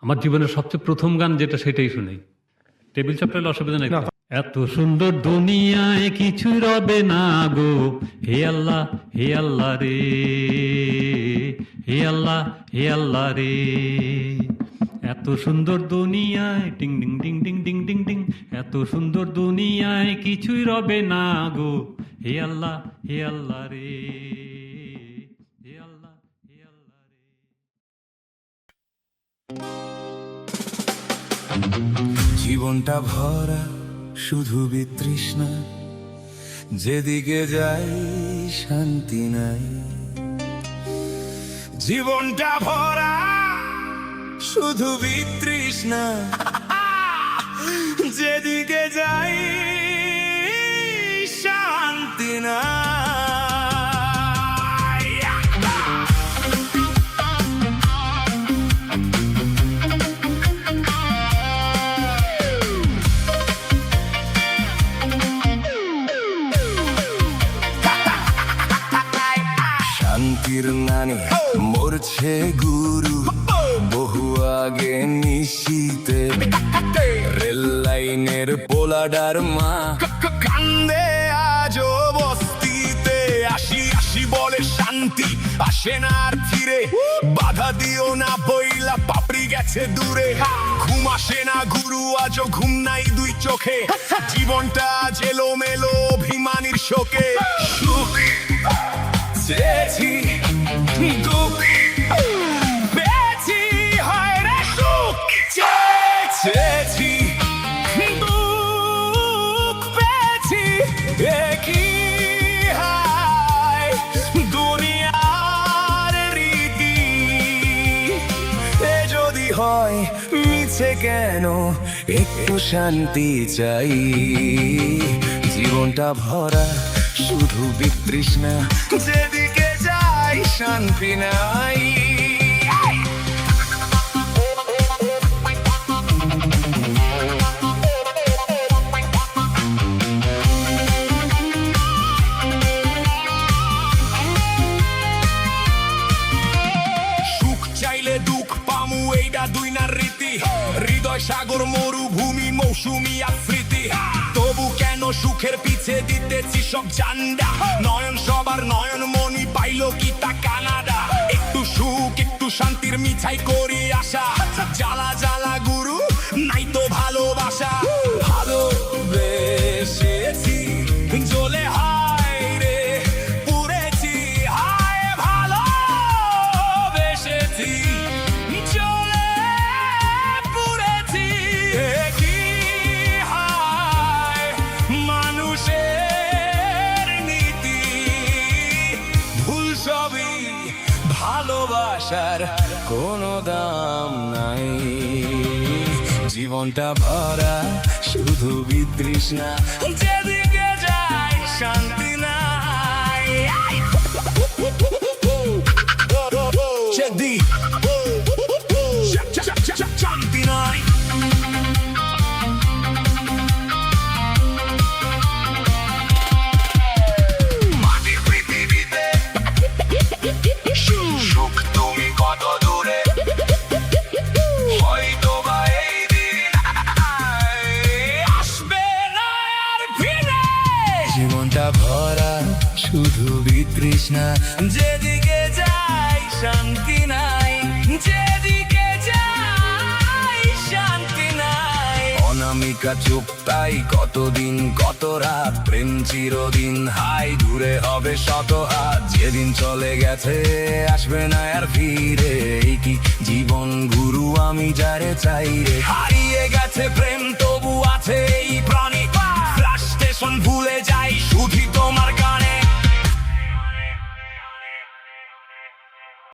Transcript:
আমার জীবনের সবচেয়ে প্রথম গান যেটা সেটাই শুনেই। টেবিল চাপড়ালে অসুবিধা নেই। এত সুন্দর দুনিয়ায় কিছু রবে না গো, হে আল্লাহ রে, হে আল্লাহ রে। এত সুন্দর দুনিয়ায় টিং ding ding ding ding ding ding, এত সুন্দর দুনিয়ায় কিছুই রবে না গো, হে আল্লাহ রে, হে আল্লাহ রে। জীবনটা ভরা শুধু বিতৃষ্ণা, যেদিকে যাই শান্তি নাই। জীবনটা ভরা শুধু বিতৃষ্ণা, যেদিকে যাই শান্তি নাই। শান্তির নানি মরছে গুরু, বহু আগে নিশীতে। রেল লাইনের পোলাডার মা কান্দে আজও বস্তিতে। আসি আসি বলে শান্তি আসে না আর ফিরে, বাধা দিও না বইলা পাপড়ি গেছে দূরে। ঘুম আসে না গুরু আজও ঘুম নাই দুই চোখে, জীবনটা জেলো মেলো অভিমানীর শোকে। সুখ চেয়েছি দুঃখ পেয়েছি, হয় রে সুখ চেয়েছি দুঃখ পেয়েছি। একই হায় দুনিয়ার রীতি, এ যদি হয় মিছে কেন একটু শান্তি চাই। জীবনটা ভরা শুধু বিতৃষ্ণা, যেদিকে যাই শান্তি নাই। সুখ চাইলে দুঃখ পামু, এইটা দুই না রীতি। হৃদয় সাগর মরুভূমি মৌসুমি আফ্রিতি, তবু কেন সুখের পিছে দিতেছি সব জান্ডা। নয়ন সবার নয়ন মনি পাইল কি তা কানাডা। একটু সুখ একটু শান্তির মিছাই করি আশা, জ্বালা জ্বালা গুরু নাই তো ভালোবাসা। ভালোবেসেছি জ্বলে হায় রে পুড়েছি, হায় ভালোবেসেছি জ্বলে পুড়েছি। কি হায় মানুষের নীতি, ভুল সবই ভালোবাসার কোনো দাম নাই। জীবনটা ভরা শুধু বিতৃষ্ণা, যেদিকে যাই শান্তি নাই। শান্তি নাই। মাটির পৃথিবীতে সুখ তুমি কত দূরে, হয়তো বা এই দিন আসবে না আর ফিরে। জীবনটা ভরা শুধু বিতৃষ্ণা, যেদিকে যাই শান্তি নাই। যেদিকে যাই শান্তি নাই। অনামিকা চুপ তাই কতদিন কত রাত, প্রেম চিরদিন হাই দূরে হবে শত হাত। যেদিন চলে গেছে আসবে না আর ফিরে, এই কি জীবন গুরু আমি যারে চাই রে। হারিয়ে গেছে প্রেম তবু আছে